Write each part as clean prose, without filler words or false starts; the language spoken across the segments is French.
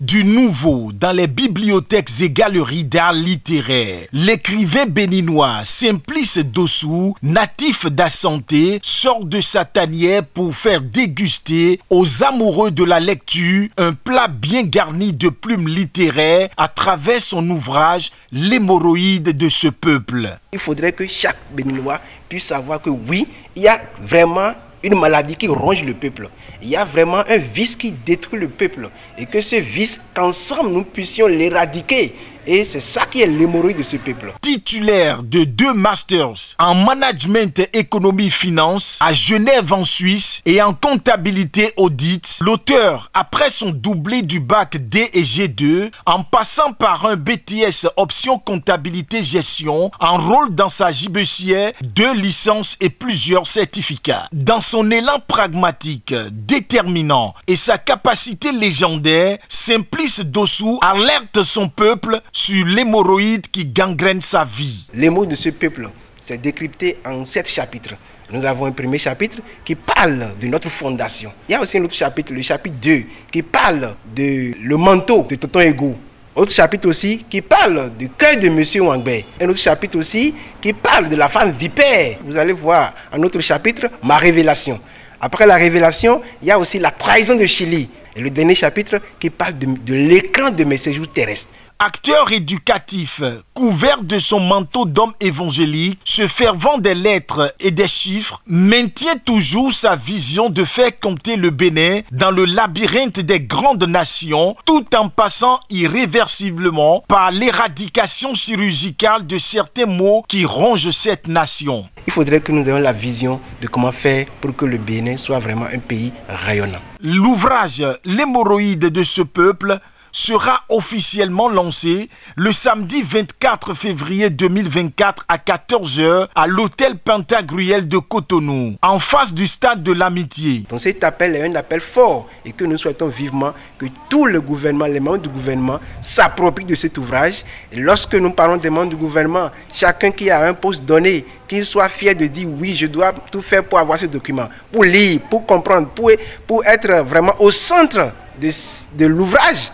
du nouveau dans les bibliothèques et galeries d'art littéraire. L'écrivain béninois Simplice Dossou, natif d'Assanté, sort de sa tanière pour faire déguster aux amoureux de la lecture un plat bien garni de plumes littéraires à travers son ouvrage L'hémorroïde de ce peuple. Il faudrait que chaque Béninois puisse savoir que oui, il y a vraiment une maladie qui ronge le peuple. Il y a vraiment un vice qui détruit le peuple. Et que ce vice, qu'ensemble nous puissions l'éradiquer. Et c'est ça qui est l'hémorroïde de ce peuple. Titulaire de 2 masters en management économie finance à Genève en Suisse et en comptabilité audit, l'auteur, après son doublé du bac D et G2, en passant par un BTS option comptabilité gestion, enrôle dans sa gibecière 2 licences et plusieurs certificats. Dans son élan pragmatique, déterminant et sa capacité légendaire, Simplice Dossou alerte son peuple sur l'hémorroïde qui gangrène sa vie. Les mots de ce peuple, c'est décrypté en 7 chapitres. Nous avons un premier chapitre qui parle de notre fondation. Il y a aussi un autre chapitre, le chapitre 2, qui parle de le manteau de Tonton Ego. Autre chapitre aussi qui parle du cœur de Monsieur Wangbe. Un autre chapitre aussi qui parle de la femme vipère. Vous allez voir un autre chapitre, ma révélation. Après la révélation, il y a aussi la trahison de Chili. Et le dernier chapitre qui parle de l'écran de mes séjours terrestres. Acteur éducatif, couvert de son manteau d'homme évangélique, se fervant des lettres et des chiffres, maintient toujours sa vision de faire compter le Bénin dans le labyrinthe des grandes nations, tout en passant irréversiblement par l'éradication chirurgicale de certains maux qui rongent cette nation. Il faudrait que nous ayons la vision de comment faire pour que le Bénin soit vraiment un pays rayonnant. L'ouvrage L'hémorroïde de ce peuple sera officiellement lancé le samedi 24 février 2024 à 14 h à l'hôtel Pantagruel de Cotonou, en face du stade de l'Amitié. Donc cet appel est un appel fort et que nous souhaitons vivement que tout le gouvernement, les membres du gouvernement s'approprient de cet ouvrage. Et lorsque nous parlons des membres du gouvernement, chacun qui a un poste donné, qu'il soit fier de dire oui, je dois tout faire pour avoir ce document, pour lire, pour comprendre, pour être vraiment au centre de l'ouvrage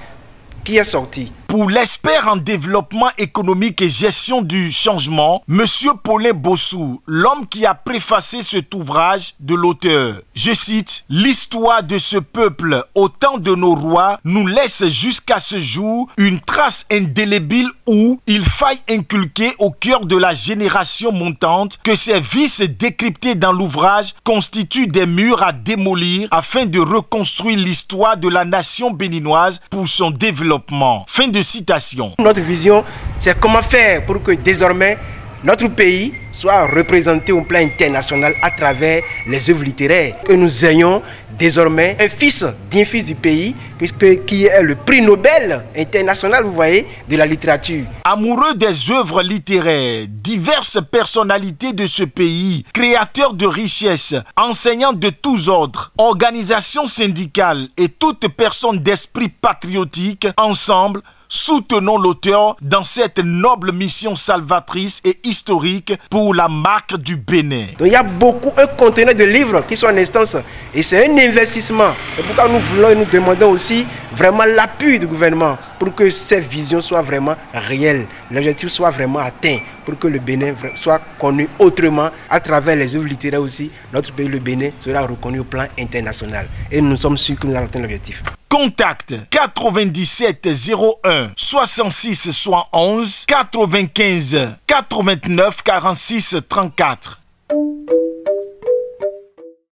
qui est sorti. Pour l'expert en développement économique et gestion du changement, M. Paulin Bossou, l'homme qui a préfacé cet ouvrage de l'auteur, je cite, « L'histoire de ce peuple au temps de nos rois nous laisse jusqu'à ce jour une trace indélébile où il faille inculquer au cœur de la génération montante que ces vices décryptés dans l'ouvrage constituent des murs à démolir afin de reconstruire l'histoire de la nation béninoise pour son développement. » Fin de citation. Notre vision, c'est comment faire pour que désormais notre pays soit représenté au plan international à travers les œuvres littéraires. Que nous ayons désormais un fils d'un fils du pays, qui est le prix Nobel international, vous voyez, de la littérature. Amoureux des œuvres littéraires, diverses personnalités de ce pays, créateurs de richesses, enseignants de tous ordres, organisations syndicales et toute personne d'esprit patriotique, ensemble, soutenons l'auteur dans cette noble mission salvatrice et historique pour la marque du Bénin. Donc il y a un conteneur de livres qui sont en instance et c'est un investissement. Et pourquoi nous voulons et nous demandons aussi vraiment l'appui du gouvernement pour que ces visions soient vraiment réelles, l'objectif soit vraiment atteint, pour que le Bénin soit connu autrement à travers les œuvres littéraires aussi. Notre pays, le Bénin, sera reconnu au plan international. Et nous sommes sûrs que nous allons atteindre l'objectif. Contact 97 01 66 71 95 89 46 34.